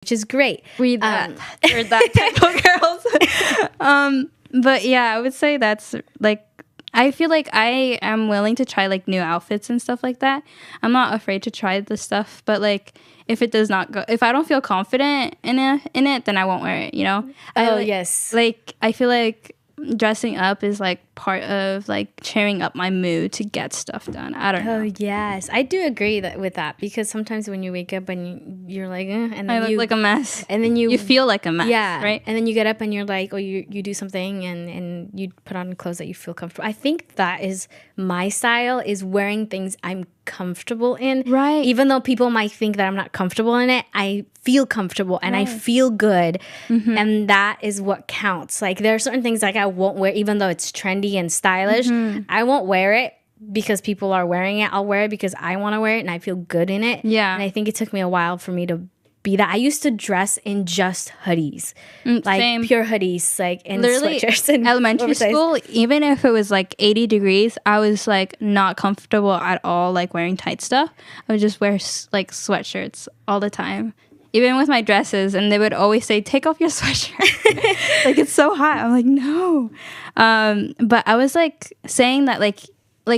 which is great. We're that type of girls. But yeah, I would say that's like, I feel like I am willing to try like new outfits and stuff like that. I'm not afraid to try the stuff, but like if it does not go, if I don't feel confident in it, then I won't wear it, you know? Yes. Like I feel like dressing up is like part of like cheering up my mood to get stuff done. I don't know. Oh yes, I do agree with that, because sometimes when you wake up and you're like, and then I look like a mess, and then you feel like a mess, yeah, right? And then you get up and you're like, you do something and you put on clothes that you feel comfortable. I think that is my style, is wearing things I'm comfortable in, right? Even though people might think that I'm not comfortable in it, I feel comfortable and I feel good, and that is what counts. Like there are certain things like I won't wear, even though it's trendy and stylish. I won't wear it because people are wearing it. I'll wear it because I want to wear it and I feel good in it. Yeah. And I think it took me a while for me to be that. I used to dress in just hoodies, like same. Pure hoodies, like in Literally, sweatshirts and elementary school, even if it was like 80 degrees, I was like not comfortable at all like wearing tight stuff. I would just wear like sweatshirts all the time, even with my dresses, and they would always say, take off your sweatshirt. Like it's so hot. I'm like, no. But I was like saying that like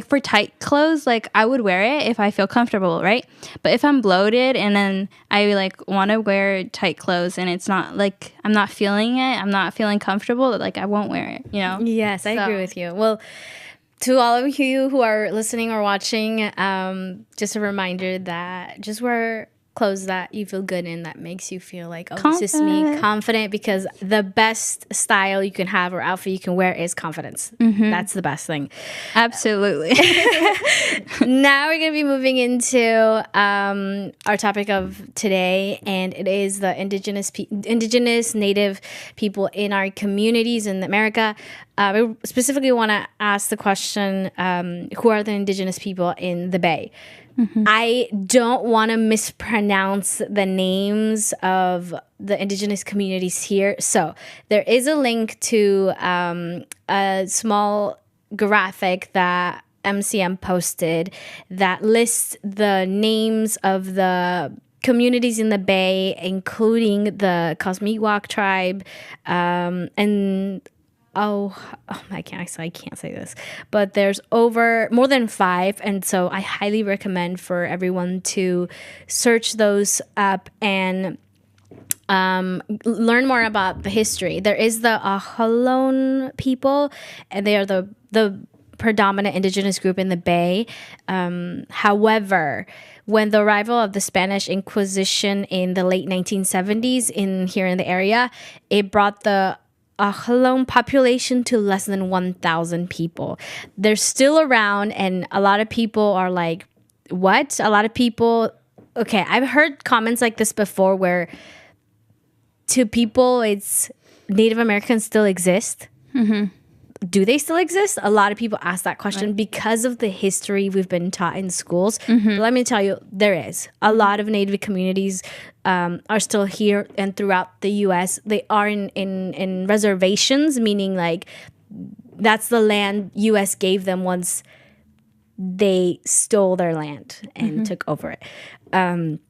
for tight clothes, like I would wear it if I feel comfortable, right? But if I'm bloated and then I like want to wear tight clothes and it's not like I'm not feeling it, I'm not feeling comfortable, like I won't wear it, you know? Yes, I agree with you. Well, to all of you who are listening or watching, just a reminder that just wear clothes that you feel good in, that makes you feel like, oh, this is me, confident, because the best style you can have or outfit you can wear is confidence. That's the best thing. Absolutely. Now we're going to be moving into our topic of today, and it is the indigenous native people in our communities in America. We specifically want to ask the question, who are the indigenous people in the Bay? I don't want to mispronounce the names of the indigenous communities here. So there is a link to a small graphic that MCM posted that lists the names of the communities in the Bay, including the Cosmiwak tribe, and I can't say this, but there's more than 5, and so I highly recommend for everyone to search those up and learn more about the history. There is the Ajalon people, and they are the predominant indigenous group in the Bay. However, when the arrival of the Spanish Inquisition in the late 1970s here in the area, it brought the Ajalon population to less than 1,000 people. They're still around, and a lot of people are like, what? A lot of people, okay, I've heard comments like this before where to people it's Native Americans still exist. Do they still exist? A lot of people ask that question because of the history we've been taught in schools. But let me tell you, there is. A lot of Native communities are still here and throughout the U.S. They are in reservations, meaning like that's the land U.S. gave them once they stole their land and took over it.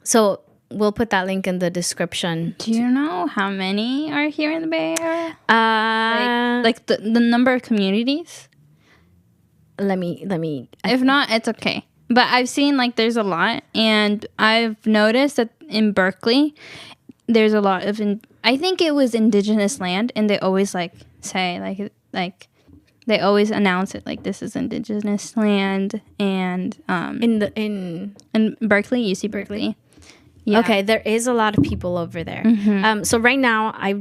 So we'll put that link in the description. Do you know how many are here in the Bay Area? Like the number of communities? Let me. If not, it's okay. But I've seen like there's a lot, and I've noticed that in Berkeley, there's a lot of. I think it was indigenous land, and they always like say like they always announce it like this is indigenous land, and in Berkeley, UC Berkeley. Yeah. Okay, there is a lot of people over there. So right now, I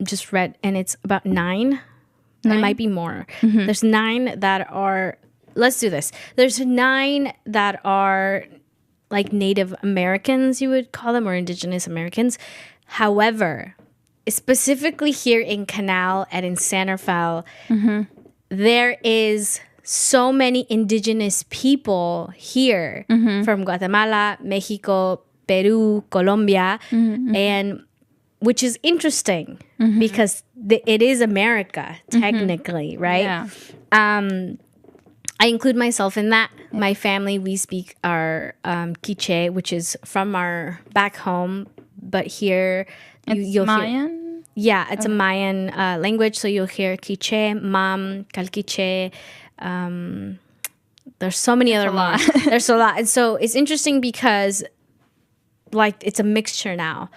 just read, and it's about 9. It might be more. There's 9 that are. Let's do this. There's 9 that are like Native Americans, you would call them, or Indigenous Americans. However, specifically here in Canal and in San Rafael, there is so many indigenous people here from Guatemala, Mexico, Peru, Colombia, and which is interesting because it is America technically, right? Yeah. I include myself in that. My family, we speak our Quiche, which is from our back home, but here It's Mayan. Yeah, it's a Mayan language. So you'll hear quiche, mam, calquiche. There's so many other ones. There's a lot. And so it's interesting because like it's a mixture now.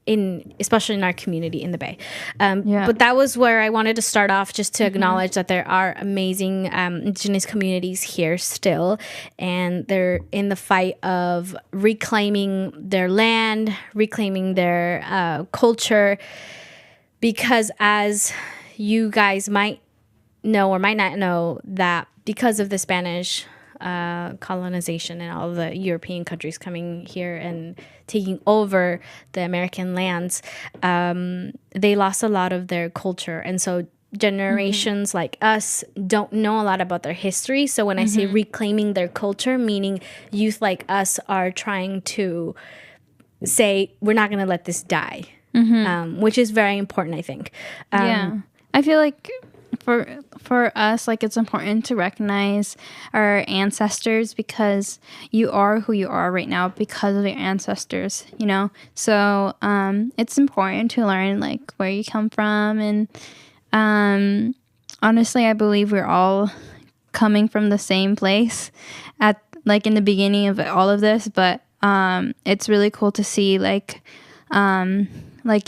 Especially in our community in the Bay. But that was where I wanted to start off, just to acknowledge that there are amazing Indigenous communities here still, and they're in the fight of reclaiming their land, reclaiming their culture, because as you guys might know or might not know, that because of the Spanish colonization and all the European countries coming here and taking over the American lands, they lost a lot of their culture. And so generations like us don't know a lot about their history. So when I say reclaiming their culture, meaning youth like us are trying to say, we're not going to let this die, which is very important, I think. I feel like for us, like, it's important to recognize our ancestors, because you are who you are right now because of your ancestors, you know. So it's important to learn like where you come from, and honestly, I believe we're all coming from the same place at like in the beginning of all of this, but it's really cool to see like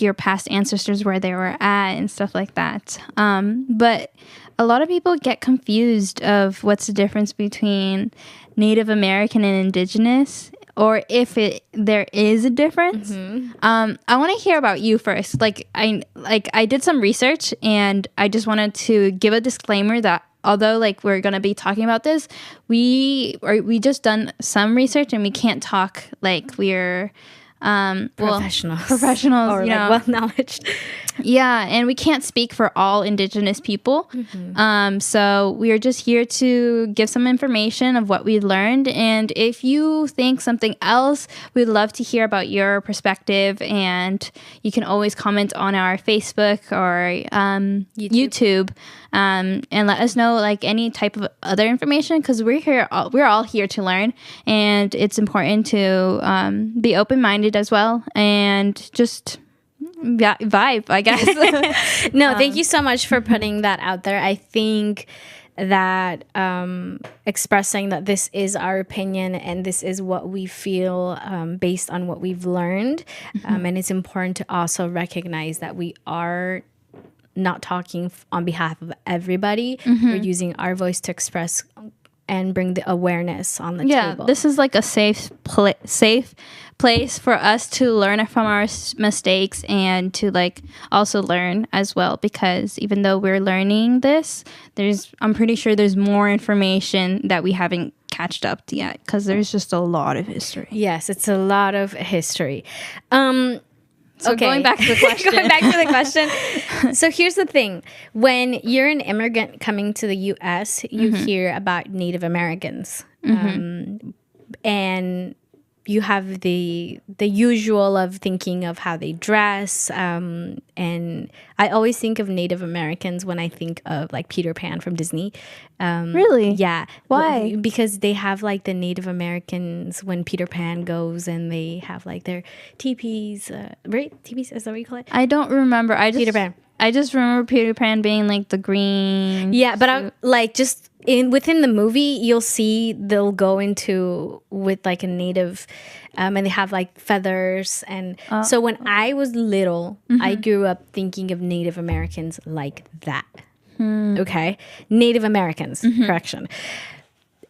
your past ancestors, where they were at and stuff like that. But a lot of people get confused of what's the difference between Native American and Indigenous, or if there is a difference. I want to hear about you first. I did some research, and I just wanted to give a disclaimer that although like we're gonna be talking about this, we just done some research, and we can't talk like we're professionals, or you know, well knowledge. Yeah, and we can't speak for all Indigenous people. So we are just here to give some information of what we learned. And if you think something else, we'd love to hear about your perspective. And you can always comment on our Facebook or YouTube, and let us know like any type of other information, because we're all here to learn, and it's important to be open-minded as well, and just vibe, I guess. No, thank you so much for putting that out there. I think that expressing that this is our opinion and this is what we feel based on what we've learned, and it's important to also recognize that we are not talking on behalf of everybody. We're using our voice to express and bring the awareness on the table. This is like a safe place for us to learn from our mistakes, and to like also learn as well, because even though we're learning this, I'm pretty sure there's more information that we haven't catched up yet, because there's just a lot of history. Yes, it's a lot of history. So going back to the question. So here's the thing. When you're an immigrant coming to the U.S., you hear about Native Americans. And you have the usual of thinking of how they dress. And I always think of Native Americans when I think of like Peter Pan from Disney. Really? Yeah. Why? Because they have like the Native Americans when Peter Pan goes, and they have like their teepees, right? Teepees, is that what you call it? I don't remember. Peter Pan. I just remember Peter Pan being like the green. Yeah, but I'm like just within the movie, you'll see they'll go into with like a native, and they have like feathers, and so when I was little, I grew up thinking of Native Americans like that. Okay, Native Americans, correction,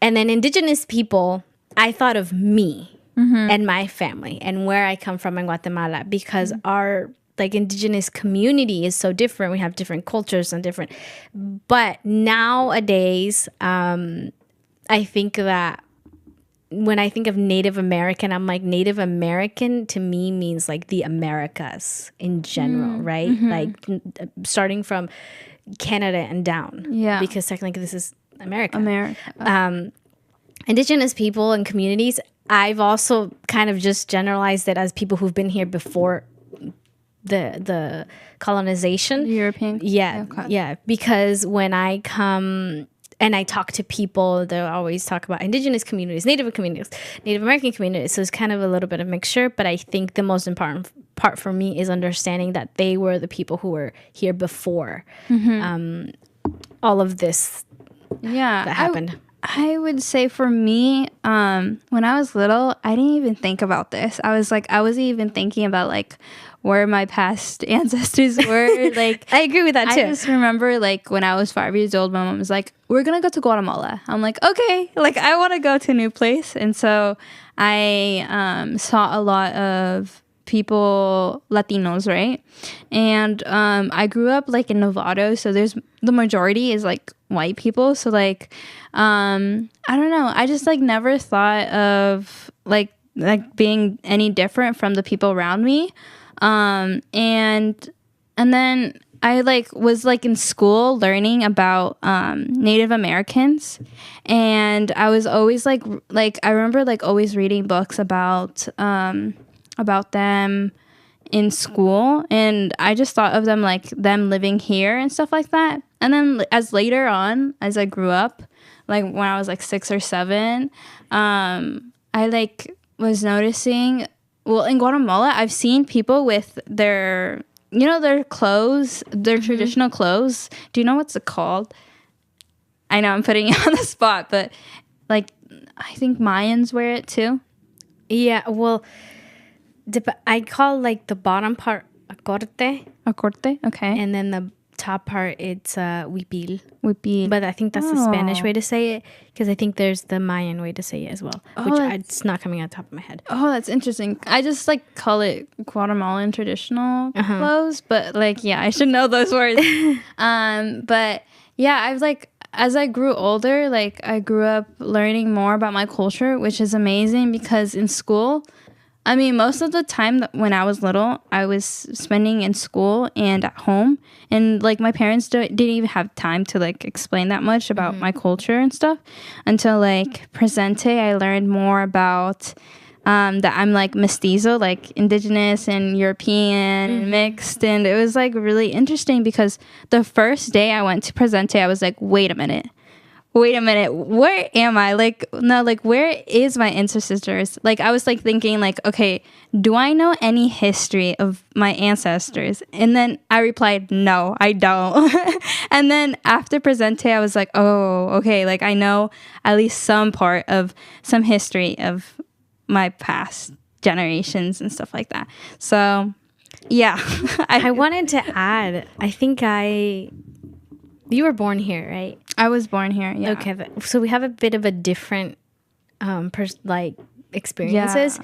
and then Indigenous people. I thought of me and my family and where I come from in Guatemala, because our like Indigenous community is so different. We have different cultures and different, but nowadays, I think that when I think of Native American, I'm like, Native American to me means like the Americas in general, right? Like starting from Canada and down. Yeah. Because technically this is America. Indigenous people and communities, I've also kind of just generalized it as people who've been here before the colonization. European. Yeah. Because when I come and I talk to people, they'll always talk about indigenous communities, Native communities, Native American communities. So it's kind of a little bit of mixture. But I think the most important part for me is understanding that they were the people who were here before all of this that happened. I would say for me, when I was little, I didn't even think about this. I wasn't even thinking about like where my past ancestors were. Like, I agree with that too. I just remember like when I was 5 years old, my mom was like, "We're gonna go to Guatemala." I'm like, "Okay." Like, I want to go to a new place, and so I saw a lot of people, Latinos, right? And I grew up like in Novato, so there's the majority is like white people. So like I don't know, I just like never thought of like being any different from the people around me. And then I like was like in school learning about Native Americans, and I was always like I remember like always reading books about them in school, and I just thought of them like them living here and stuff like that. And then as later on, as I grew up, like when I was like 6 or 7, I like was noticing, well, in Guatemala, I've seen people with their, you know, their clothes, their traditional clothes. Do you know what's it called? I know I'm putting you on the spot, but like I think Mayans wear it too. Yeah, well, I call like the bottom part a corte, Okay. and then the top part it's huipil. Huipil. But I think that's the Spanish way to say it, because I think there's the Mayan way to say it as well, which it's not coming out the top of my head. Oh, that's interesting. I just like call it Guatemalan traditional clothes, but like, yeah, I should know those words. But yeah, I was like, as I grew older, like I grew up learning more about my culture, which is amazing because in school, I mean, most of the time when I was little, I was spending in school and at home. And, like, my parents didn't even have time to, like, explain that much about my culture and stuff. Until, like, presente, I learned more about that I'm, like, mestizo, like, indigenous and European and mixed. And it was, like, really interesting because the first day I went to presente, I was like, wait a minute, where am I? Like, no, like, where is my ancestors? Like, I was like thinking like, okay, do I know any history of my ancestors? And then I replied, no, I don't. And then after presente, I was like, oh, okay, like I know at least some part of some history of my past generations and stuff like that. So yeah. I wanted to add, I think you were born here, right? I was born here. Yeah. Okay. So we have a bit of a different, experiences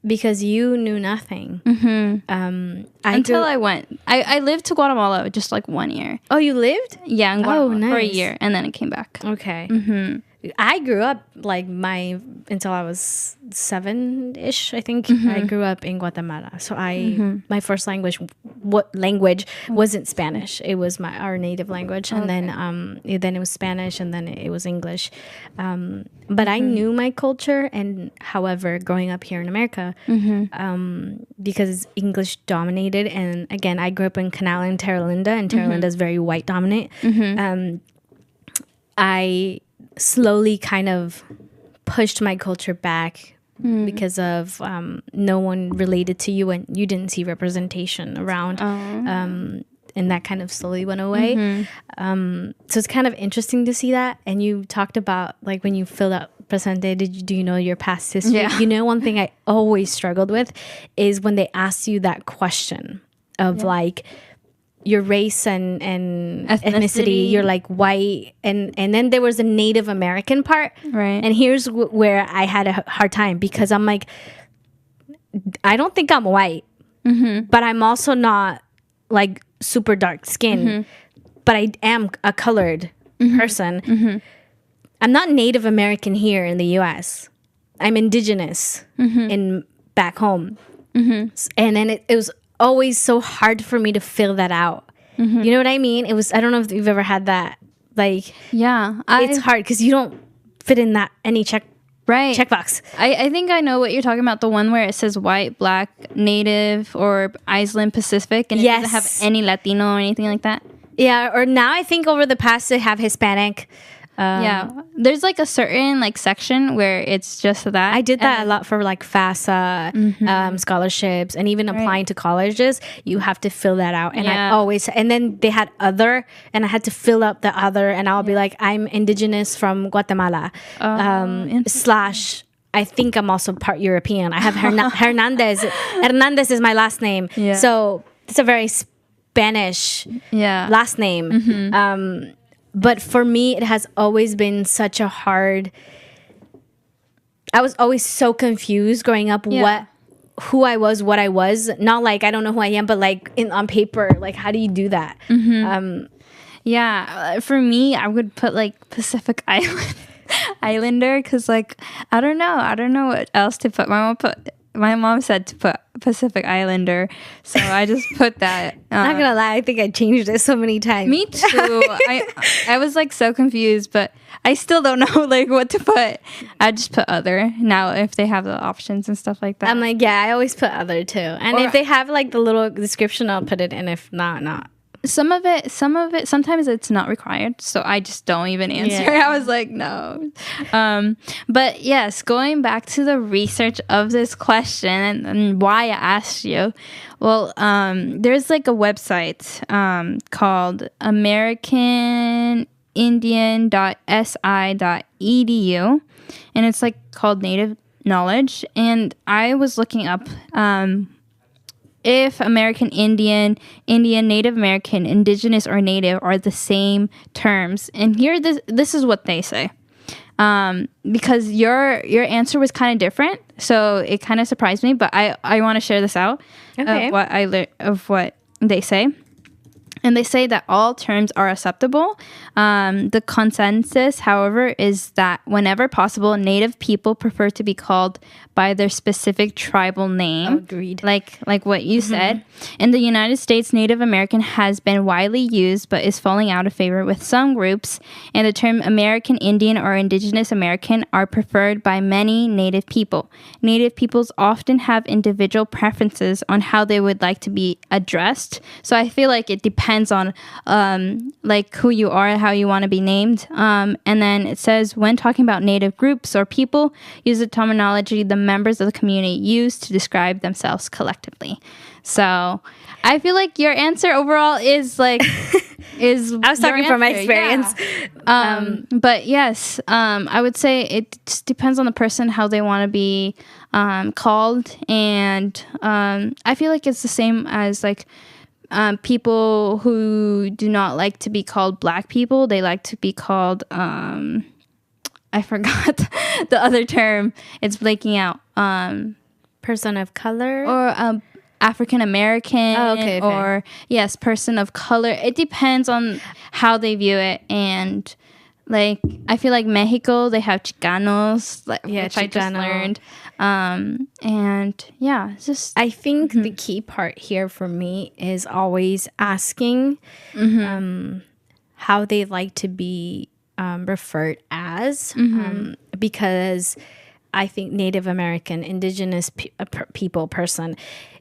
because you knew nothing. Until I went. I lived to Guatemala just like 1 year. Oh, you lived? Yeah, in Guatemala for a year, and then I came back. Okay. I grew up like until I was 7-ish, I think. I grew up in Guatemala. So my first language wasn't Spanish. It was our native language. And then it was Spanish, and then it was English. But I knew my culture, and however, growing up here in America, because English dominated, and again, I grew up in Canal and Terra Linda, and Terra Linda is very white dominant. I slowly kind of pushed my culture back because of no one related to you, and you didn't see representation around, and that kind of slowly went away. So it's kind of interesting to see that. And you talked about like when you filled out presente, do you know your past history? Yeah. You know, one thing I always struggled with is when they asked you that question of like your race and ethnicity. You're like white, and then there was a Native American part, right? And here's where I had a hard time, because I'm like, I don't think I'm white, but I'm also not like super dark skin, but I am a colored person. I'm not Native American here in the US. I'm indigenous in back home, and then it was always so hard for me to fill that out. You know what I mean? It was, I don't know if you've ever had that, like, it's hard because you don't fit in that any checkbox. I think I know what you're talking about, the one where it says white, black, native, or Iceland Pacific, and it doesn't have any Latino or anything like that. Yeah, or now I think over the past they have Hispanic, Yeah, there's like a certain like section where it's just that. I did that a lot for like FAFSA scholarships, and even applying to colleges. You have to fill that out, and I always. And then they had other, and I had to fill out the other, and I'll be like, I'm indigenous from Guatemala, slash. I think I'm also part European. I have Hernandez. Hernandez is my last name, so it's a very Spanish last name. But for me, it has always been such a hard. I was always so confused growing up who I was, what I was. Not like I don't know who I am, but like on paper, like how do you do that? For me, I would put like Pacific Islander, because like I don't know what else to put. My mom said to put Pacific Islander, so I just put that. Not gonna lie, I think I changed it so many times. Me too. I was like so confused, but I still don't know like what to put. I just put other now if they have the options and stuff like that. I'm like, I always put other too, and if they have like the little description, I'll put it in. If not. Some of it sometimes it's not required, so I just don't even answer. I was like, no. But yes, going back to the research of this question and why I asked you, well, there's like a website called americanindian.si.edu, and it's like called Native Knowledge, and I was looking up if American Indian, Native American, Indigenous, or Native are the same terms. And here, this is what they say. Because your answer was kind of different, so it kind of surprised me. But I want to share this out of what they say. And they say that all terms are acceptable. The consensus, however, is that whenever possible, Native people prefer to be called by their specific tribal name. Agreed. Like what you said. In the United States, Native American has been widely used, but is falling out of favor with some groups. And the term American Indian or Indigenous American are preferred by many Native people. Native peoples often have individual preferences on how they would like to be addressed. So I feel like it depends on like who you are, how you want to be named. And then it says, when talking about Native groups or people, use the terminology the members of the community use to describe themselves collectively. So I feel like your answer overall is like I was talking from my experience. But yes, I would say it just depends on the person how they want to be called, and I feel like it's the same as like people who do not like to be called Black people. They like to be called I forgot the other term. It's blanking out. Person of color or African American. Oh, okay, or yes, person of color. It depends on how they view it. And like I feel like Mexico, they have Chicanos, which Chicano. I just learned. And yeah, it's just I think the key part here for me is always asking how they like to be referred as, because I think Native American, Indigenous people, person,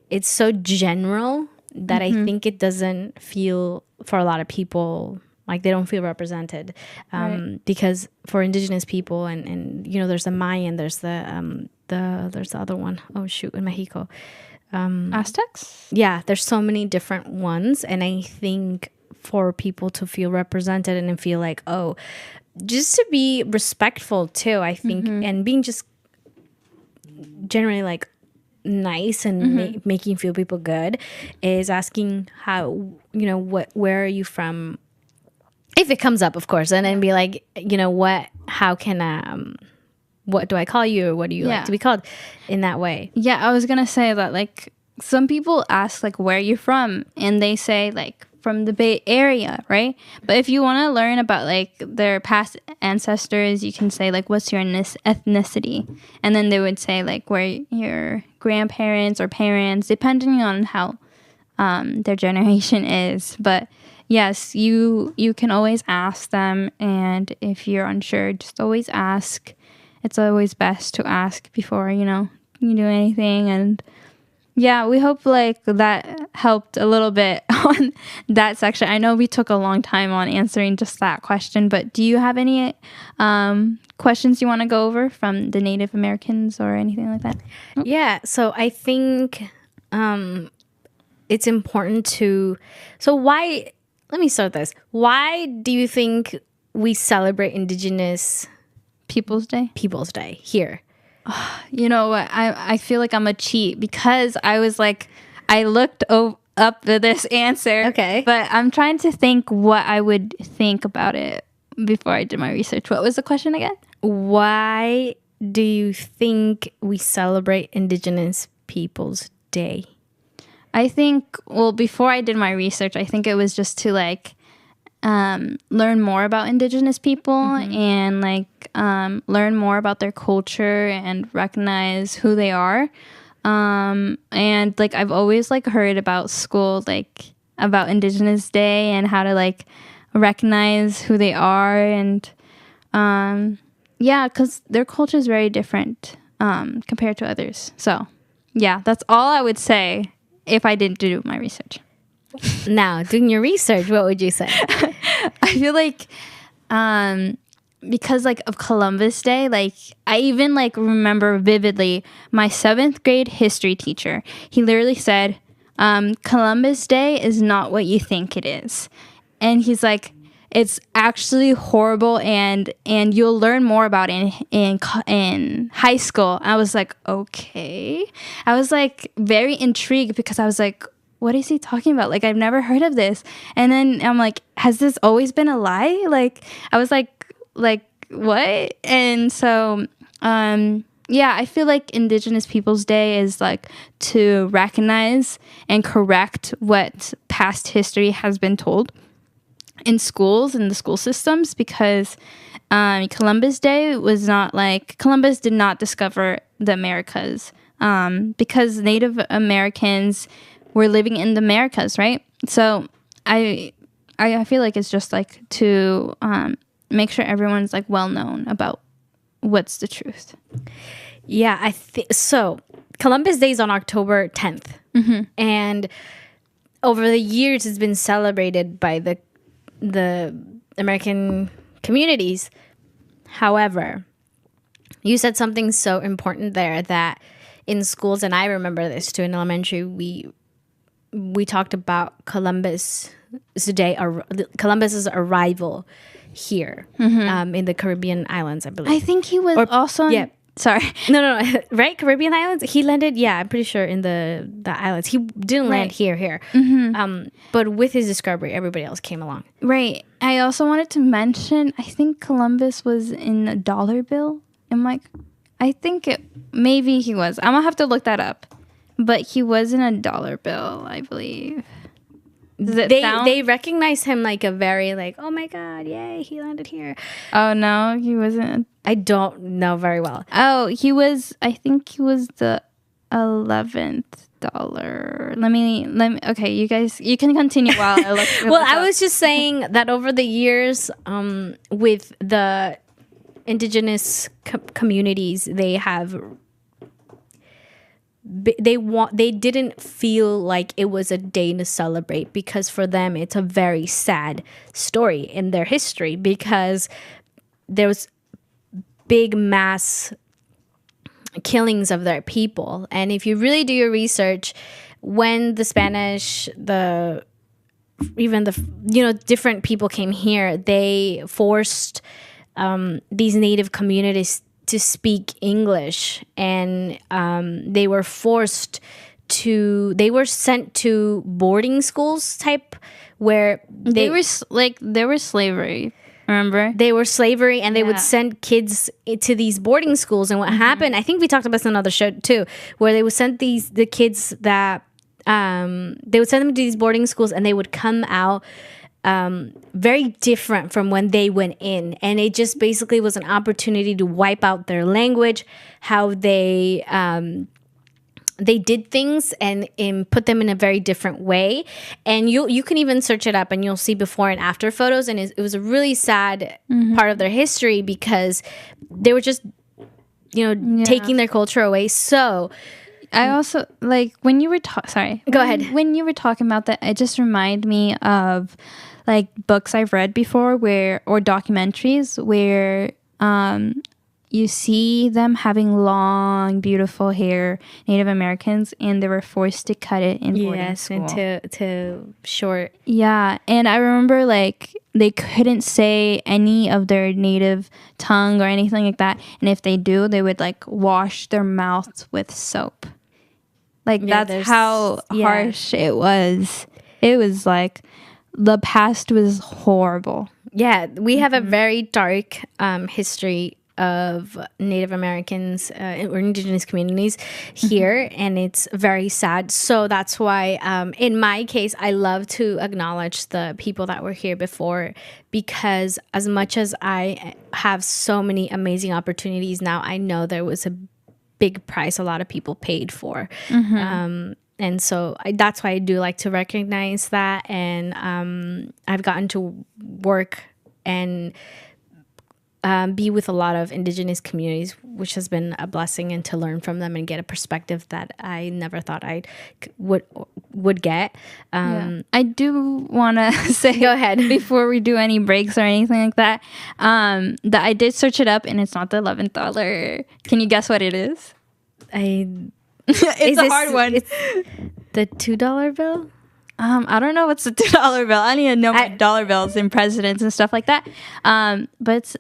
it's so general that I think it doesn't feel, for a lot of people, like they don't feel represented. Because for Indigenous people, and you know, there's the Mayan, there's the other one. Oh shoot, in Mexico, Aztecs. Yeah, there's so many different ones, and I think for people to feel represented and feel like, oh, just to be respectful too, I think, and being just generally like nice and making feel people good, is asking how, you know, where are you from, if it comes up, of course, and then be like, you know, what do I call you, or what do you like to be called, in that way. Yeah, I was gonna say that, like, some people ask like where you're from, and they say like from the Bay Area, right? But if you want to learn about like their past ancestors, you can say like, what's your ethnicity? And then they would say like where your grandparents or parents, depending on how their generation is. But yes, you can always ask them, and if you're unsure, just always ask. It's always best to ask before, you know, you do anything. And yeah, we hope like that helped a little bit on that section. I know we took a long time on answering just that question, but do you have any questions you want to go over from the Native Americans or anything like that? Yeah, so I think it's important to... So why... Let me start this. Why do you think we celebrate Indigenous Peoples Day here? You know what? I feel like I'm a cheat because I was like, I looked up this answer. Okay. But I'm trying to think what I would think about it before I did my research. What was the question again? Why do you think we celebrate Indigenous Peoples Day? I think, well, before I did my research, I think it was just to like learn more about Indigenous people and like learn more about their culture and recognize who they are. And like I've always like heard about school, like about Indigenous Day and how to like recognize who they are. And yeah, because their culture is very different compared to others. So yeah, that's all I would say if I didn't do my research. Now, doing your research, what would you say? I feel like because like of Columbus Day, like I even like remember vividly my 7th grade history teacher. He literally said, Columbus Day is not what you think it is. And he's like, it's actually horrible and you'll learn more about it in high school. I was like, okay. I was like very intrigued because I was like, what is he talking about? Like, I've never heard of this. And then I'm like, has this always been a lie? Like, I was like, what? And so, yeah, I feel like Indigenous Peoples Day is like to recognize and correct what past history has been told in schools, in the school systems, because Columbus Day was not like, Columbus did not discover the Americas because Native Americans were living in the Americas, right? So I feel like it's just like to make sure everyone's like well known about what's the truth. Yeah, I think so. Columbus Day is on October 10th, and over the years, it's been celebrated by the American communities. However, you said something so important there that in schools, and I remember this too in elementary, we talked about Columbus's arrival here in the Caribbean islands, I believe. I think he was also yeah. Sorry. No, right? Caribbean islands? He landed, yeah, I'm pretty sure in the islands. He didn't land here. But with his discovery, everybody else came along. Right. I also wanted to mention, I think Columbus was in a dollar bill. Maybe he was. I'm going to have to look that up. But he was in a dollar bill, I believe. They recognized him like a very like, oh my God, yay, he landed here. Oh no, he wasn't. I don't know very well. Oh, I think he was the 11th dollar. Let me okay, you guys, you can continue while I look. Well, I was just saying that over the years, with the indigenous communities, they didn't feel like it was a day to celebrate, because for them it's a very sad story in their history, because there was big mass killings of their people. And if you really do your research, when the Spanish, different people came here, they forced these native communities to speak English, and they were sent to boarding schools type, where they were slavery. Remember? They were slavery, and they would send kids to these boarding schools. And what happened, I think we talked about this on another show too, where they would send the kids that they would send them to these boarding schools, and they would come out very different from when they went in. And it just basically was an opportunity to wipe out their language, how they did things, and put them in a very different way. And you can even search it up, and you'll see before and after photos. And it was a really sad part of their history, because they were just taking their culture away. So I also like when you were sorry. Go ahead. When you were talking about that, it just reminded me of like books I've read before or documentaries where you see them having long, beautiful hair, Native Americans, and they were forced to cut it in boarding school. into short. Yeah, and I remember like they couldn't say any of their native tongue or anything like that, and if they do, they would like wash their mouths with soap. Like that's how harsh it was. It was like the past was horrible. Yeah, we have a very dark history of Native Americans or Indigenous communities here, and it's very sad. So that's why, in my case, I love to acknowledge the people that were here before, because as much as I have so many amazing opportunities now, I know there was a big price a lot of people paid for. And so that's why I do like to recognize that. And I've gotten to work and be with a lot of Indigenous communities, which has been a blessing, and to learn from them and get a perspective that I never thought I would get. I do want to say, go ahead, before we do any breaks or anything like that, that I did search it up, and it's not the $11. Can you guess what it is? It's a hard one. It's the $2 bill. I don't know what's the $2 bill. I don't even know my dollar bills and presidents and stuff like that. But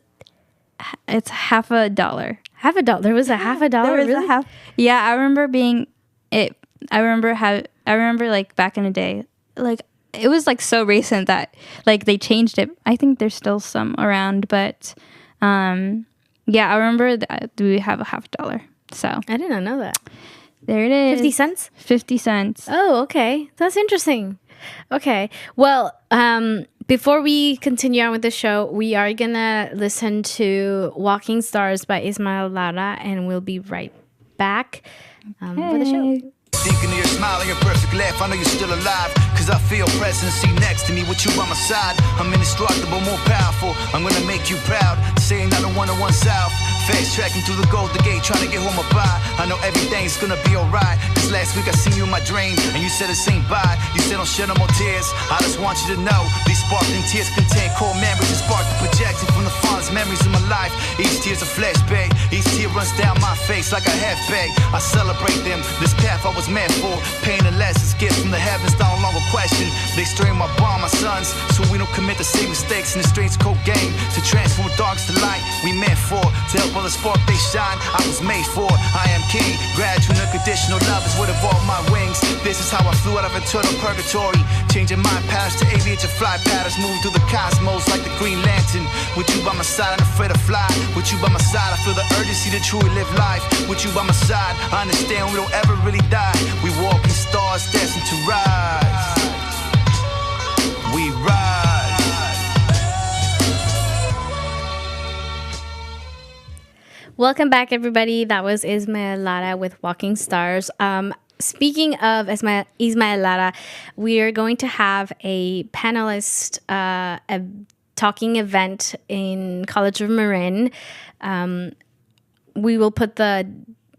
it's half a dollar. Half a dollar. There was a half a dollar. There was a half. Yeah, I remember being it. I remember like back in the day, like it was like so recent that like they changed it. I think there's still some around, but yeah, I remember that we have a half dollar. So I did not know that. There it is. 50 cents? 50 cents. Oh, okay. That's interesting. Okay. Well, before we continue on with the show, we are going to listen to Walking Stars by Ismael Lara, and we'll be right back with the show. Thinking of your smile and your perfect laugh, I know you're still alive, cause I feel presence next to me with you by my side. I'm indestructible, more powerful, I'm gonna make you proud, saying I don't wanna one south. Fast tracking through the Golden Gate, trying to get home a buy. I know everything's gonna be alright, cause last week I seen you in my dream, and you said it ain't bye. You said don't shed no more tears, I just want you to know these sparkling tears contain core memories and spark the projection from the fondest memories of my life. Each tear's a flashback, each tear runs down my face like a half bag. I celebrate them, this path I was meant for. Pain and lessons, gifts from the heavens, no longer question. They strain my bond, my sons, so we don't commit the same mistakes in the streets cold game. To transform darks to light, we meant for. To help all the spark they shine, I was made for. I am king, gradual unconditional love is what evolved my wings. This is how I flew out of eternal purgatory, changing my patterns to aviate your fly patterns, moving through the cosmos like the Green Lantern. With you by my side, I'm afraid to fly. With you by my side, I feel the urgency to truly live life. With you by my side, I understand we don't ever really die. We walking stars destined to rise. We rise. Welcome back, everybody. That was Ismael Lara with Walking Stars. Speaking of Ismael Lara, we are going to have a panelist a talking event in College of Marin. We will put the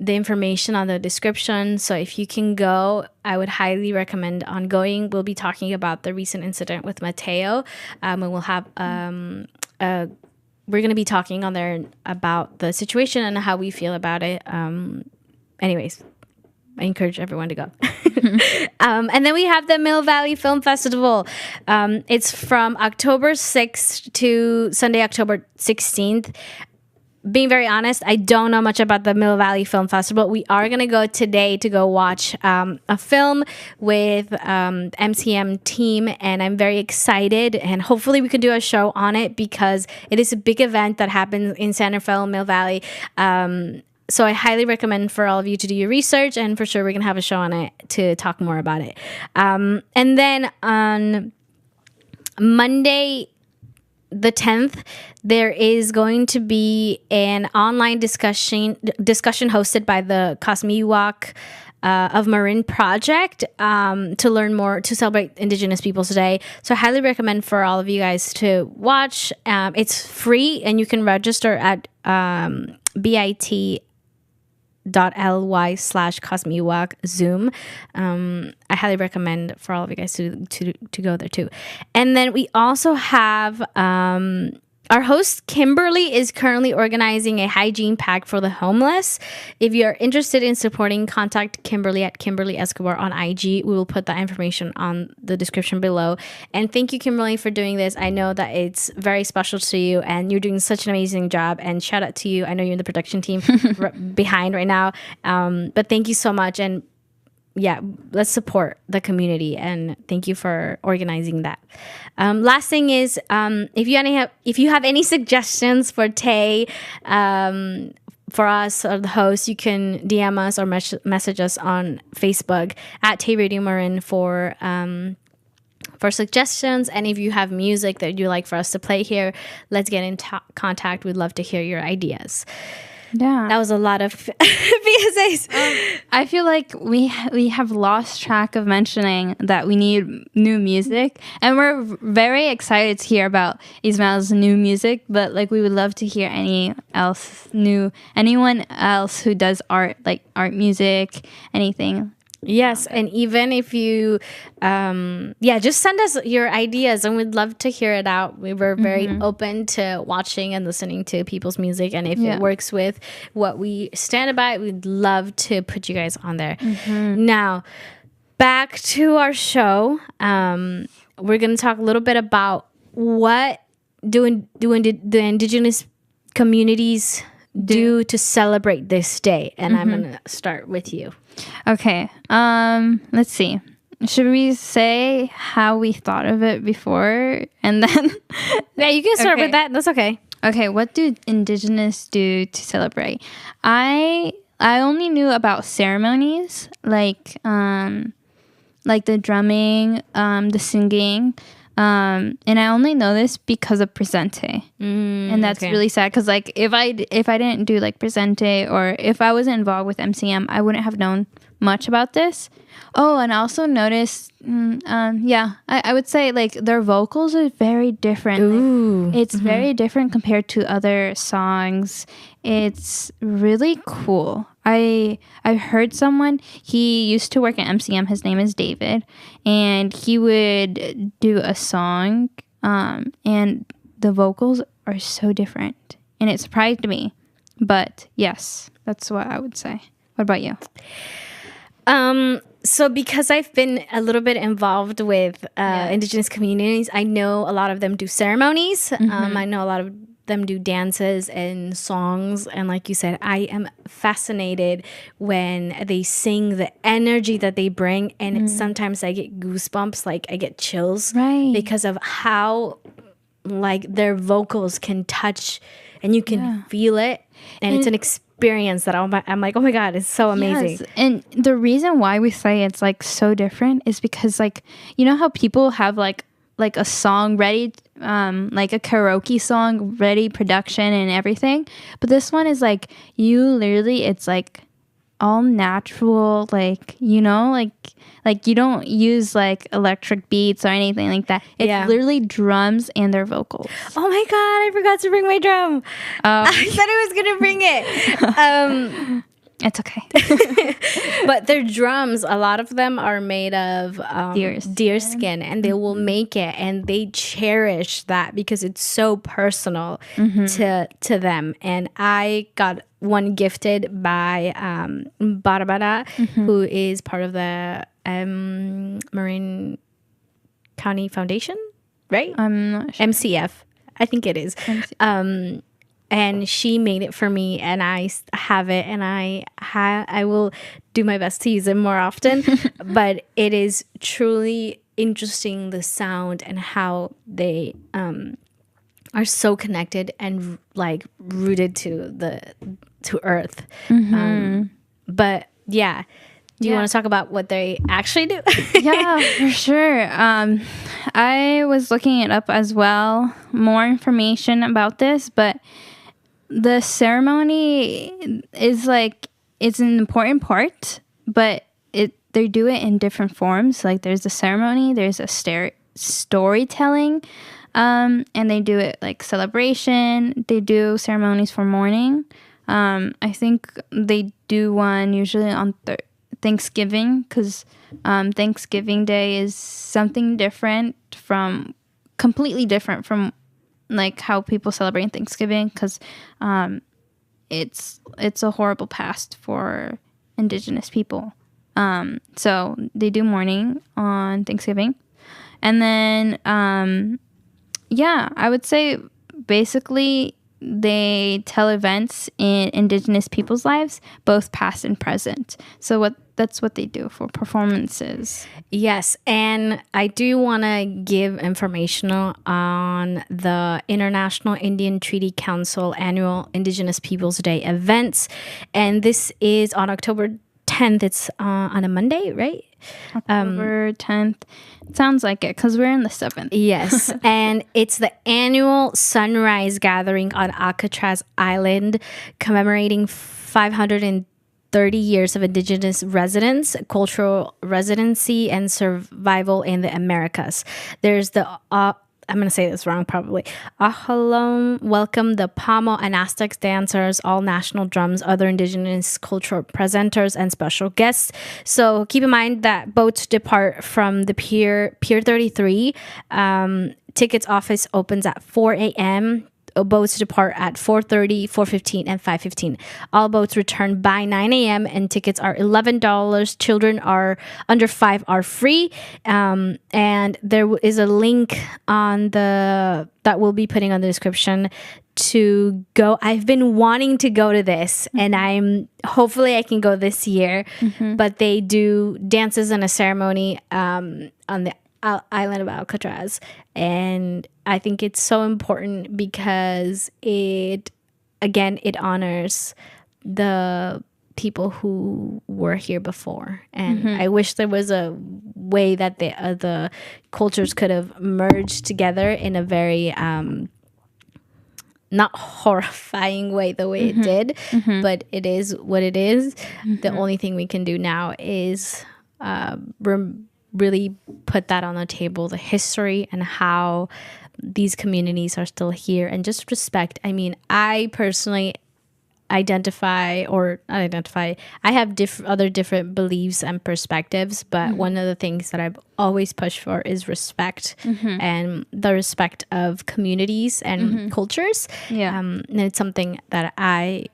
information on the description, so if you can go, I would highly recommend on going. We'll be talking about the recent incident with Mateo, and we'll have we're going to be talking on there about the situation and how we feel about it. Anyways, I encourage everyone to go. And then we have the Mill Valley Film Festival. It's from October 6th to Sunday, October 16th. Being very honest, I don't know much about the Mill Valley Film Festival. We are going to go today to go watch a film with MCM team, and I'm very excited, and hopefully we can do a show on it because it is a big event that happens in Santa Fe, Mill Valley. So I highly recommend for all of you to do your research, and for sure we're going to have a show on it to talk more about it. And then on Monday, the 10th, there is going to be an online discussion hosted by the Cosmiwalk of Marin Project to learn more, to celebrate Indigenous Peoples Day. So I highly recommend for all of you guys to watch. It's free, and you can register at bit.ly/cosmiwalk Zoom. I highly recommend for all of you guys to go there too. And then we also have our host Kimberly is currently organizing a hygiene pack for the homeless. If you're interested in supporting, contact Kimberly at Kimberly Escobar on IG. We will put that information on the description below. And thank you, Kimberly, for doing this. I know that it's very special to you and you're doing such an amazing job. And shout out to you. I know you're in the production team behind right now. But thank you so much. And yeah, let's support the community, and thank you for organizing that. Last thing is, if you have any suggestions for Tay, for us or the host, you can DM us or message us on Facebook at Tay Radio Marin for suggestions. And if you have music that you'd like for us to play here, let's get in contact. We'd love to hear your ideas. Yeah, that was a lot of PSAs. I feel like we have lost track of mentioning that we need new music, and we're very excited to hear about Ismael's new music. But like, we would love to hear anyone else who does art, like art music, anything. Yes, and even if you, just send us your ideas, and we'd love to hear it out. We were very open to watching and listening to people's music, and if it works with what we stand by, we'd love to put you guys on there. Now, back to our show. We're going to talk a little bit about what do the Indigenous communities do to celebrate this day, and I'm going to start with you. Okay. Let's see. Should we say how we thought of it before, and then? Yeah, you can start with that. That's okay. Okay. What do Indigenous do to celebrate? I only knew about ceremonies like the drumming, the singing. And I only know this because of Presente, and that's really sad. Because like, if I didn't do like Presente, or if I wasn't involved with MCM, I wouldn't have known much about this. Oh, and I also noticed, I would say like their vocals are very different. Ooh. Like, it's very different compared to other songs. It's really cool. I've heard someone, he used to work at MCM, his name is David, and he would do a song, and the vocals are so different, and it surprised me. But yes, that's what I would say. What about you? So because I've been a little bit involved with Indigenous communities, I know a lot of them do ceremonies. I know a lot of them do dances and songs, and like you said, I am fascinated when they sing, the energy that they bring, and sometimes I get goosebumps, like I get chills, because of how like their vocals can touch, and you can feel it, and it's an experience that I'm like, oh my god, it's so amazing. Yes. And the reason why we say it's like so different is because, like, you know how people have like a song ready, like a karaoke song ready, production and everything, but this one is like, you literally, it's like all natural, like, you know, like you don't use like electric beats or anything like that. It's literally drums and their vocals. Oh my god, I forgot to bring my drum. I said I was gonna bring it. It's okay. But their drums, a lot of them are made of deer skin, and they will make it, and they cherish that because it's so personal to them. And I got one gifted by Barbara, who is part of the Marin County Foundation, right? I'm not sure. MCF, I think it is. And she made it for me, and I have it, and I will do my best to use it more often. But it is truly interesting, the sound and how they are so connected and like rooted to Earth. But yeah. Do you want to talk about what they actually do? Yeah, for sure. I was looking it up as well, more information about this, but the ceremony is like, it's an important part, but they do it in different forms. Like there's a ceremony, there's a storytelling, and they do it like celebration. They do ceremonies for mourning. I think they do one usually on Thanksgiving, because Thanksgiving Day is something completely different from like how people celebrate Thanksgiving, because it's a horrible past for Indigenous people. So they do mourning on Thanksgiving, and then I would say basically they tell events in Indigenous people's lives, both past and present. So that's what they do for performances. Yes, and I do want to give information on the International Indian Treaty Council annual Indigenous Peoples Day events, and this is on October 10th. It's on a Monday, right? October 10th. Sounds like it, because we're in the 7th. Yes, and it's the annual sunrise gathering on Alcatraz Island, commemorating 530 years of Indigenous residence, cultural residency, and survival in the Americas. There's the I'm going to say this wrong probably. Ahalom welcome the Pomo and Aztecs dancers, all national drums, other Indigenous cultural presenters, and special guests. So keep in mind that boats depart from the Pier 33. Tickets office opens at 4 a.m. Boats depart at 4:30, 4:15, and 5:15. All boats return by 9 a.m. and tickets are $11. Children are under 5 are free. And there is a link on that we'll be putting on the description to go. I've been wanting to go to this, and hopefully I can go this year. But they do dances and a ceremony on the island of Alcatraz, and I think it's so important because it honors the people who were here before, and I wish there was a way that the cultures could have merged together in a very not horrifying way the way it did, but it is what it is. The only thing we can do now is really put that on the table, the history and how these communities are still here, and just respect. I mean, I personally I have other different beliefs and perspectives, but one of the things that I've always pushed for is respect, and the respect of communities and cultures. And it's something that I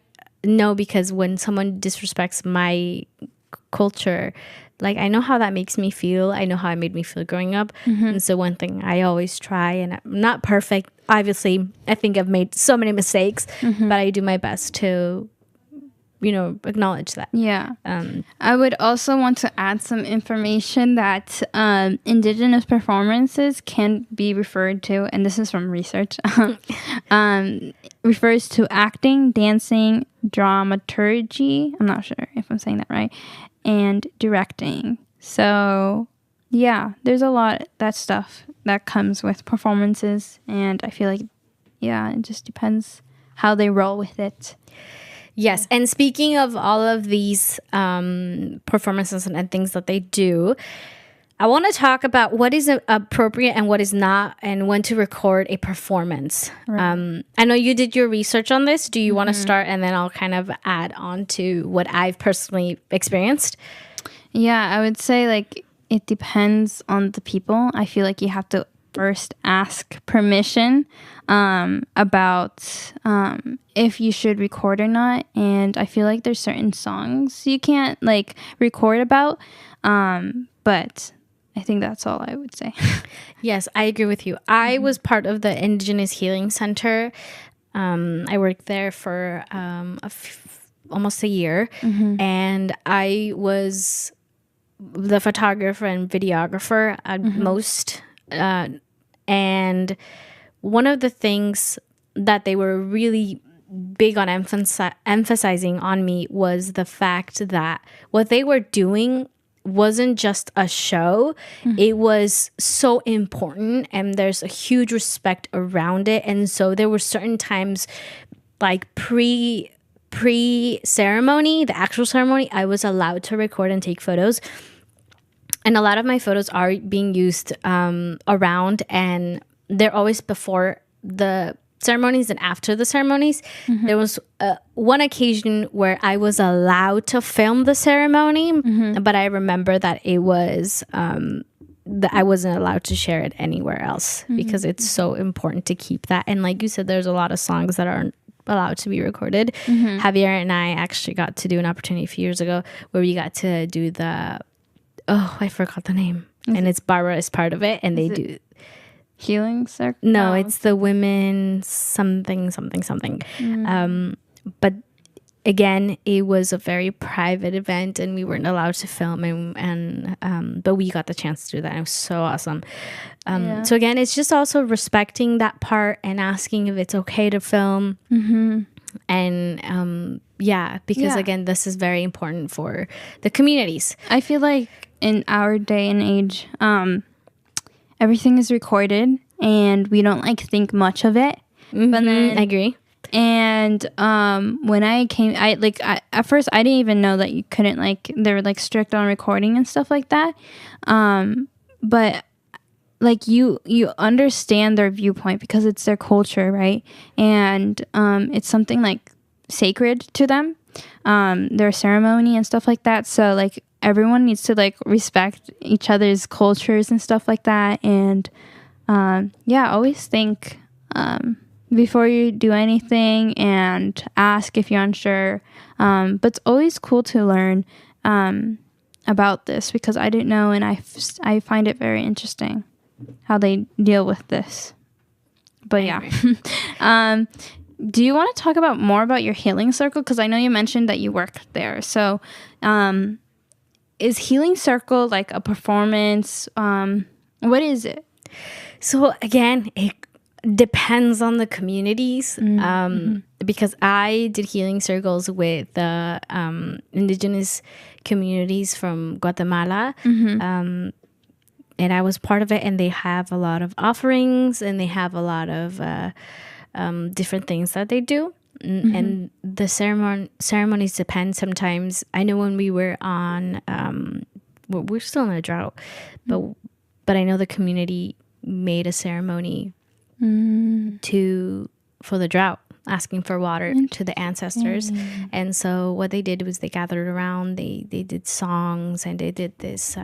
know, because when someone disrespects my culture, like, I know how that makes me feel. I know how it made me feel growing up. And so one thing I always try, and I'm not perfect, obviously, I think I've made so many mistakes, but I do my best to, acknowledge that. I would also want to add some information that Indigenous performances can be referred to, and this is from research, refers to acting, dancing, dramaturgy, I'm not sure if I'm saying that right, and directing. So there's a lot of that stuff that comes with performances, and I feel like it just depends how they roll with it. Yes, and speaking of all of these performances and things that they do, I want to talk about what is appropriate and what is not, and when to record a performance. I know you did your research on this. Do you want to start, and then I'll kind of add on to what I've personally experienced? Yeah, I would say, like, it depends on the people. I feel like you have to first ask permission about if you should record or not. And I feel like there's certain songs you can't, like, record about. But I think that's all I would say. Yes, I agree with you. I was part of the Indigenous Healing Center. I worked there for almost a year, and I was the photographer and videographer at most. And one of the things that they were really big on emphasizing on me was the fact that what they were doing wasn't just a show. It was so important, and there's a huge respect around it. And so there were certain times, like pre-ceremony, the actual ceremony, I was allowed to record and take photos. And a lot of my photos are being used around, and they're always before the ceremonies and after the ceremonies. There was one occasion where I was allowed to film the ceremony, but I remember that it was that I wasn't allowed to share it anywhere else because it's so important to keep that. And like you said, there's a lot of songs that aren't allowed to be recorded. Javier and I actually got to do an opportunity a few years ago where we got to do the I forgot the name, and it's Barbara is part of it, and they do Healing Circle. no, it's the women something. But again, it was a very private event, and we weren't allowed to film, and but we got the chance to do that. It was so awesome. So again, it's just also respecting that part and asking if it's okay to film. And because again, this is very important for the communities. I feel like in our day and age, everything is recorded, and we don't like think much of it. But then I agree. And when I came, at first I didn't even know that you couldn't, like, they were like strict on recording and stuff like that. But like you understand their viewpoint because it's their culture, right? And it's something like sacred to them, their ceremony and stuff like that. So like everyone needs to like respect each other's cultures and stuff like that. And always think before you do anything, and ask if you're unsure. But it's always cool to learn about this because I didn't know, and I find it very interesting how they deal with this. But do you want to talk about more about your healing circle? Because I know you mentioned that you work there. So is healing circle like a performance? What is it? So again, it depends on the communities. Because I did healing circles with the indigenous communities from Guatemala. And I was part of it, and they have a lot of offerings, and they have a lot of different things that they do. And the ceremonies depend sometimes. I know when we were on, we're still in a drought, but I know the community made a ceremony for the drought, asking for water to the ancestors. And so what they did was they gathered around, they did songs, and they did this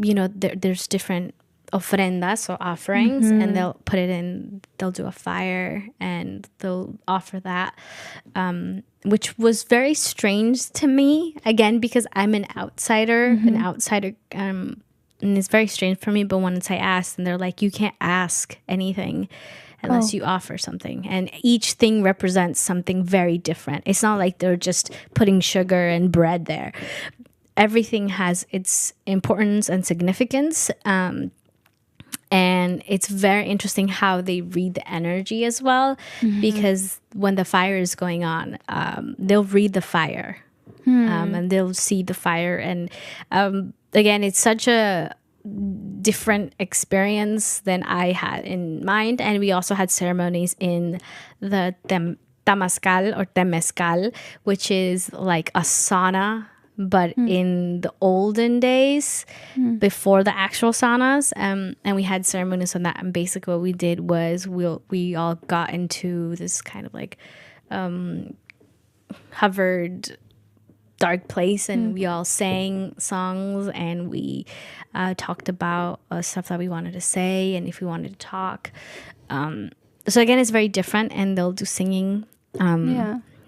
there's different ofrendas or offerings, and they'll put it in, they'll do a fire and they'll offer that, which was very strange to me, again, because I'm an outsider, and it's very strange for me. But once I asked, and they're like, you can't ask anything unless you offer something, and each thing represents something very different. It's not like they're just putting sugar and bread there. Everything has its importance and significance, and it's very interesting how they read the energy as well, because when the fire is going on, they'll read the fire, and they'll see the fire. And again, it's such a different experience than I had in mind. And we also had ceremonies in the Temazcal or Temezcal, which is like a sauna, but in the olden days, before the actual saunas, and we had ceremonies on that. And basically what we did was we all got into this kind of like hovered dark place, and we all sang songs, and we talked about stuff that we wanted to say, and if we wanted to talk. So again, it's very different, and they'll do singing.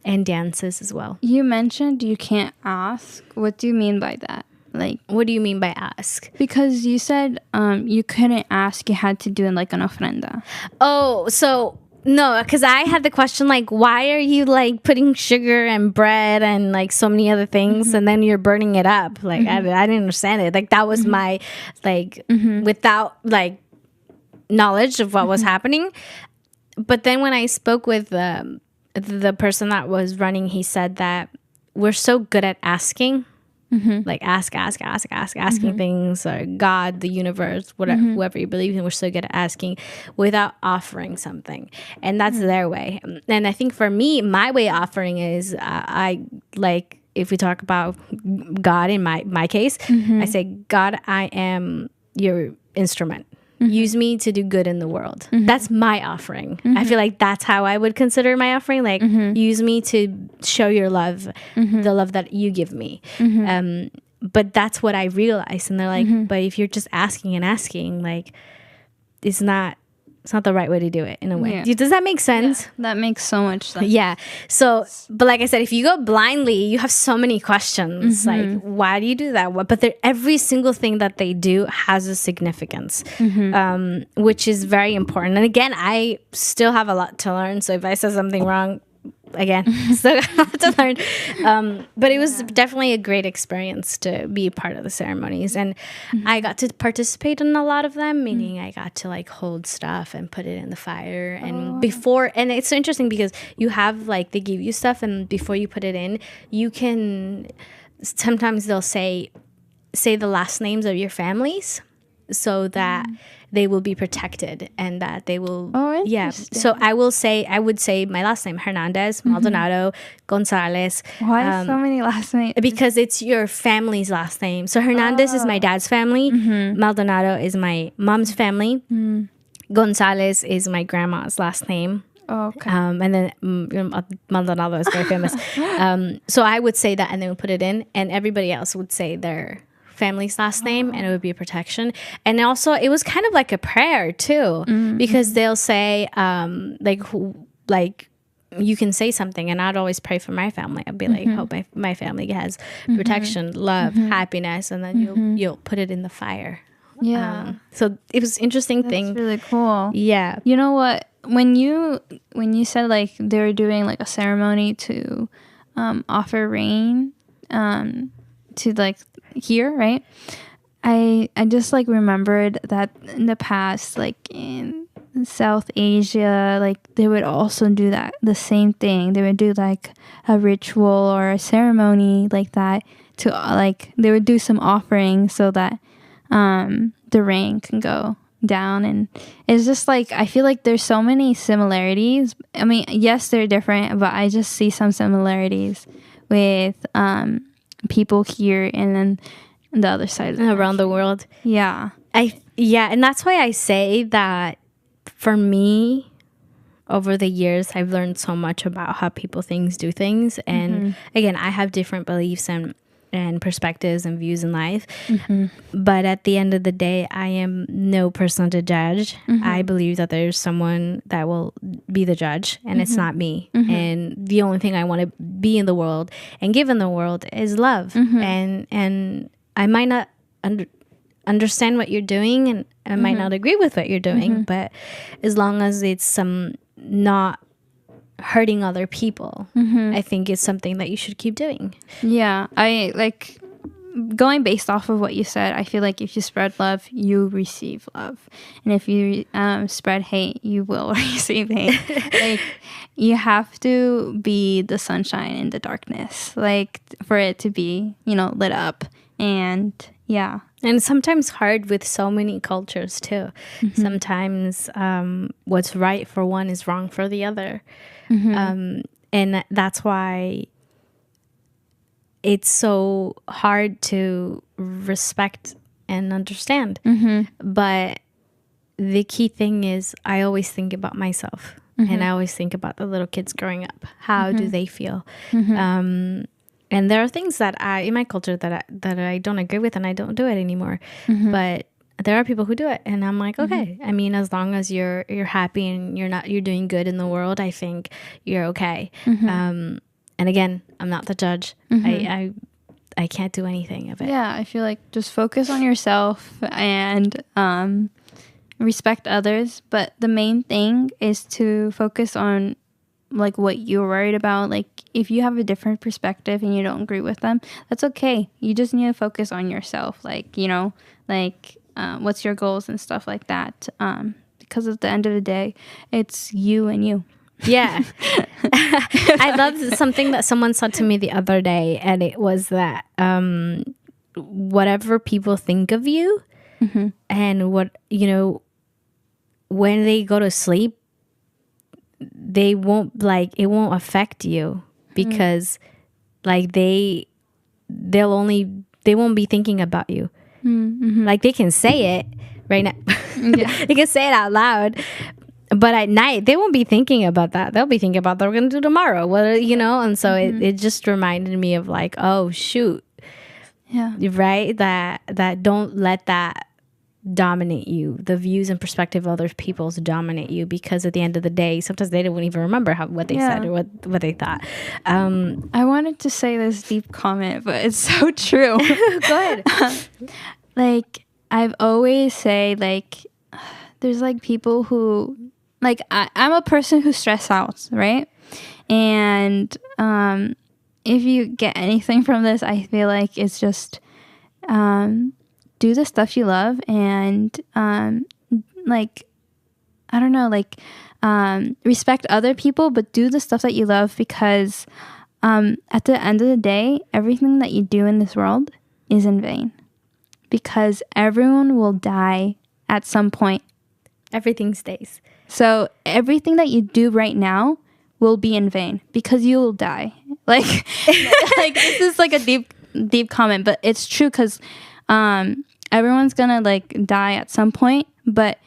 And dances as well. You mentioned you can't ask. What do you mean by that? Like, what do you mean by ask? Because you said you couldn't ask. You had to do it like an ofrenda. Oh, so no, because I had the question like, why are you like putting sugar and bread and like so many other things, and then you're burning it up? Like I didn't understand it. Like that was my like without like knowledge of what was happening. But then when I spoke with the person that was running, he said that we're so good at asking, like asking things, or God, the universe, whatever, whoever you believe in. We're so good at asking without offering something, and that's their way. And I think for me, my way of offering is I like, if we talk about God in my case, I say, God, I am your instrument. use me to do good in the world. That's my offering. I feel like that's how I would consider my offering. Like, use me to show your love, the love that you give me. But that's what I realized. And they're like, but if you're just asking and asking, like, it's not the right way to do it in a way. Does that make sense? Yeah, that makes so much sense. Yeah. So, but like I said, if you go blindly, you have so many questions. Like, why do you do that? But every single thing that they do has a significance, which is very important. And again, I still have a lot to learn. So if I said something wrong, again, still got a lot to learn. But it was definitely a great experience to be a part of the ceremonies. And I got to participate in a lot of them, meaning I got to like hold stuff and put it in the fire. And and it's so interesting because you have like, they give you stuff, and before you put it in, you can, sometimes they'll say the last names of your families so that they will be protected and that they will so I would say my last name, Hernandez, Maldonado, Gonzalez. Why so many last names? Because it's your family's last name. So Hernandez is my dad's family, Maldonado is my mom's family, Gonzalez is my grandma's last name. Okay. And then Maldonado is very famous. So I would say that, and then we'll put it in, and everybody else would say their family's last name, and it would be a protection. And also it was kind of like a prayer too, because they'll say like you can say something, and I'd always pray for my family. I'd be like, hope my family has protection, love, happiness, and then you'll put it in the fire. So it was interesting thing. That's really cool. Yeah. You know what, when you said like they were doing like a ceremony to offer rain to like here, right? I just like remembered that in the past, like in South Asia, like they would also do that, the same thing. They would do like a ritual or a ceremony like that to like, they would do some offering so that the rain can go down. And it's just like, I feel like there's so many similarities. I mean, yes, they're different, but I just see some similarities with people here and then the other side of around the world. Yeah. And that's why I say that for me, over the years, I've learned so much about how people do things. And again, I have different beliefs and perspectives and views in life. But at the end of the day, I am no person to judge. I believe that there's someone that will be the judge, and it's not me. And the only thing I want to be in the world and give in the world is love. And I might not understand what you're doing, and I might not agree with what you're doing, but as long as it's not hurting other people, I think it's something that you should keep doing. Yeah, I like going based off of what you said. I feel like if you spread love, you receive love, and if you spread hate, you will receive hate. Like, you have to be the sunshine in the darkness, like for it to be, lit up. And yeah, and it's sometimes hard with so many cultures too. Sometimes what's right for one is wrong for the other. And that's why it's so hard to respect and understand. But the key thing is, I always think about myself, and I always think about the little kids growing up. How do they feel? And there are things that in my culture that I don't agree with, and I don't do it anymore. But there are people who do it, and I'm like, okay. I mean, as long as you're happy and you're doing good in the world, I think you're okay. And again, I'm not the judge. I can't do anything of it. Yeah, I feel like just focus on yourself and respect others. But the main thing is to focus on like what you're worried about. Like, if you have a different perspective and you don't agree with them, that's okay. You just need to focus on yourself. Like, what's your goals and stuff like that. Because at the end of the day, it's you and you. Yeah. I love something that someone said to me the other day, and it was that whatever people think of you and what, when they go to sleep, it won't affect you, because like they won't be thinking about you. Like, they can say it, right now. Yeah. They can say it out loud. But at night, they won't be thinking about that. They'll be thinking about what we're going to do tomorrow. What, you know? And so it just reminded me of like, oh, shoot. Yeah. Right? That don't let that dominate you. The views and perspective of other people's dominate you, because at the end of the day, sometimes they don't even remember what they said or what they thought. I wanted to say this deep comment, but it's so true. Go ahead. Like, I've always say, like, there's like people who, like, I'm a person who stress out, right? And if you get anything from this, I feel like it's just do the stuff you love, and like, I don't know, like, respect other people, but do the stuff that you love, because at the end of the day, everything that you do in this world is in vain, because everyone will die at some point. Everything stays. So everything that you do right now will be in vain, because you will die. Like, like, this is like a deep comment, but it's true, because everyone's gonna like die at some point. But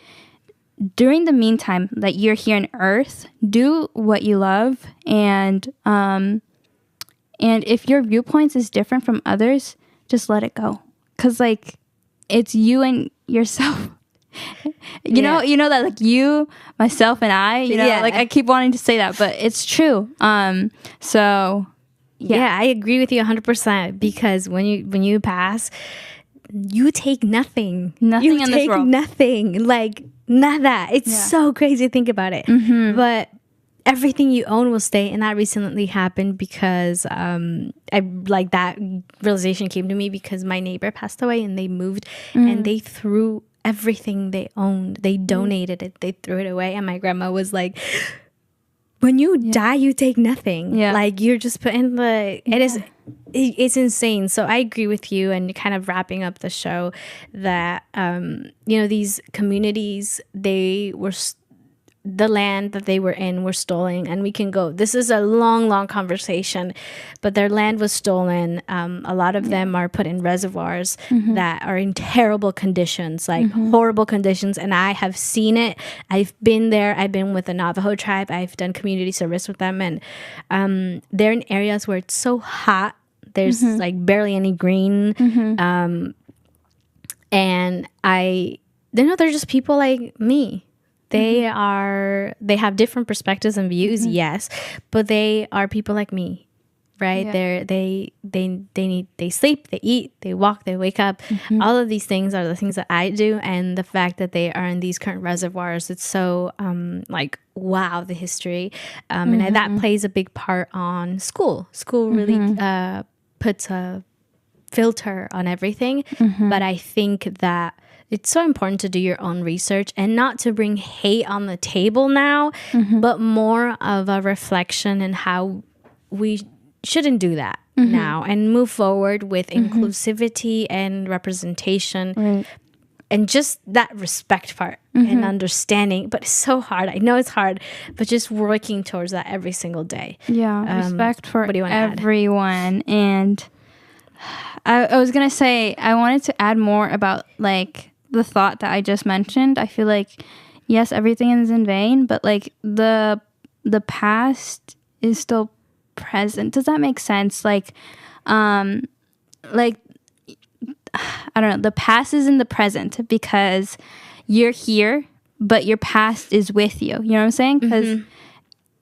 during the meantime that you're here on Earth, do what you love, and if your viewpoints is different from others, just let it go, because like, it's you and yourself. You know that, like, you, myself, and I, like, I keep wanting to say that, but it's true. So yeah, I agree with you 100%, because when you pass, you take nothing in this world. Nothing, like, nada. It's so crazy to think about it. But everything you own will stay. And that recently happened because that realization came to me because my neighbor passed away, and they moved and they threw everything they owned. They donated it. They threw it away. And my grandma was like, when you die, you take nothing. Like, you're just putting it's insane. So I agree with you, and kind of wrapping up the show, that these communities, the land that they were in were stolen, and we can go, this is a long conversation, but their land was stolen. A lot of them are put in reservoirs that are in terrible conditions, like horrible conditions. And I have seen it. I've been there. I've been with the Navajo tribe. I've done community service with them, and they're in areas where it's so hot. There's like barely any green. And they're just people like me. They have different perspectives and views, yes, but they are people like me, right? They sleep, they eat, they walk, they wake up. All of these things are the things that I do, and the fact that they are in these current reservoirs, it's so like, wow, the history, and that plays a big part on school. School really puts a filter on everything, but I think that it's so important to do your own research, and not to bring hate on the table now, but more of a reflection in how we shouldn't do that now, and move forward with inclusivity and representation, and just that respect part and understanding. But it's so hard. I know it's hard, but just working towards that every single day. Respect for what do you want to add? Everyone. And I was gonna say, I wanted to add more about like the thought that I just mentioned. I feel like, yes, everything is in vain, but like the past is still present. Does that make sense? Like I don't know, the past is in the present because you're here, but your past is with you. You know what I'm saying? Because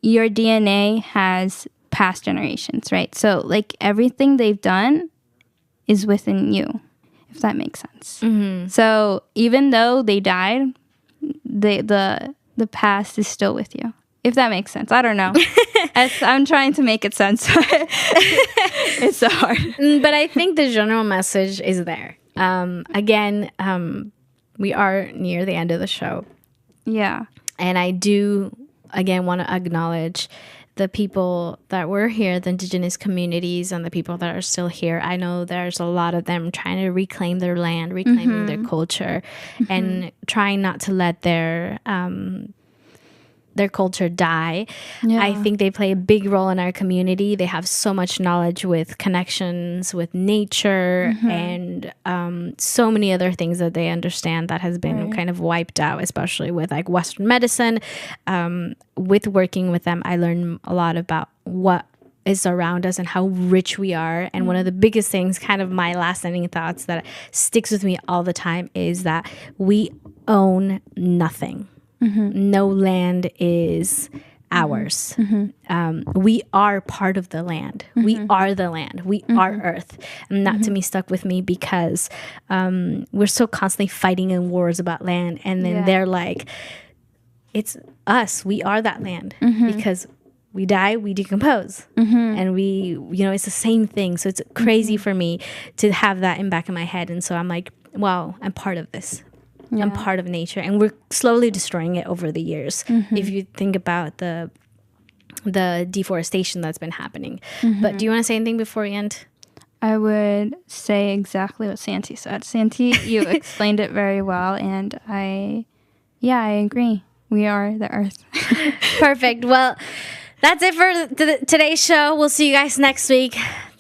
your DNA has past generations, right? So like everything they've done is within you, if that makes sense. So even though they died, the past is still with you, if that makes sense. I don't know. I'm trying to make it sense. It's so hard. But I think the general message is there. Again, we are near the end of the show. Yeah. And I do, again, want to acknowledge the people that were here, the indigenous communities, and the people that are still here. I know there's a lot of them trying to reclaim their land, reclaiming their culture, and trying not to let their their culture die. Yeah. I think they play a big role in our community. They have so much knowledge with connections with nature and so many other things that they understand that has been kind of wiped out, especially with like Western medicine. With working with them, I learned a lot about what is around us and how rich we are. And one of the biggest things, kind of my last ending thoughts that sticks with me all the time, is that we own nothing. No land is ours. We are part of the land. We are the land. We are Earth. And that to me stuck with me because we're so constantly fighting in wars about land. And then they're like, it's us. We are that land because we die, we decompose. And we, it's the same thing. So it's crazy for me to have that in back of my head. And so I'm like, wow, I'm part of this. I'm part of nature, and we're slowly destroying it over the years. If you think about the deforestation that's been happening. But do you want to say anything before we end? I would say exactly what Santi said. Santi, you explained it very well, and I agree. We are the earth. Perfect. Well, that's it for today's show. We'll see you guys next week. Thank